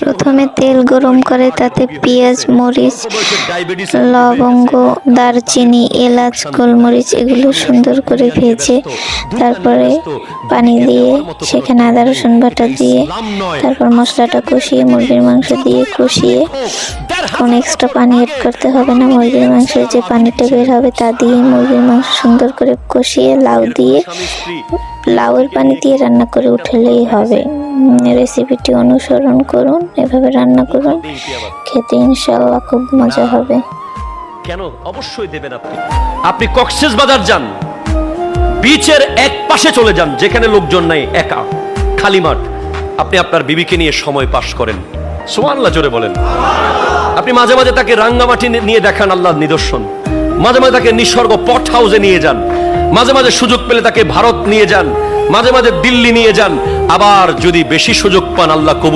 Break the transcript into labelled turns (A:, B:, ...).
A: প্রথমে তেল গরম করে তাতে পেঁয়াজ, মরিচ, লবঙ্গ, দারচিনি, এলাচ, গোলমরিচ এগুলো সুন্দর করে ভেজে তারপরে পানি দিয়ে সেখানে আদা রসুন বাটা দিয়ে তারপর মশলাটা কষিয়ে মুরগির মাংস দিয়ে কষিয়ে কোনো এক্সট্রা পানি অ্যাড করতে হবে না। মুরগির মাংসের যে পানিটা বের হবে তা দিয়ে মুরগির মাংস সুন্দর করে কষিয়ে লাউ দিয়ে লাউয়ের পানি দিয়ে রান্না করে উঠলেই হবে। রেসিপিটি অনুসরণ করুন, এভাবে রান্না করুন, খেতে ইনশাআল্লাহ খুব মজা হবে।
B: কেন অবশ্যই দেবেন। আপনি কক্সবাজার যান, বিচের এক পাশে চলে যান যেখানে লোকজন নাই, একা খালি মাঠ, আপনি আপনার বিবিকে নিয়ে সময় পাস করেন। সুবহানাল্লাহ জোরে বলেন। আপনি মাঝে মাঝে তাকে রাঙ্গামাটি নিয়ে দেখান আল্লাহর নিদর্শন, মাঝে মাঝে তাকে নিসর্গ পট হাউসে নিয়ে যান, মাঝে মাঝে সুযোগ পেলে তাকে ভারত নিয়ে যান, মাঝে মাঝে দিল্লি নিয়ে যান। আবার যদি বেশি সুযোগ পান আল্লাহ কবুল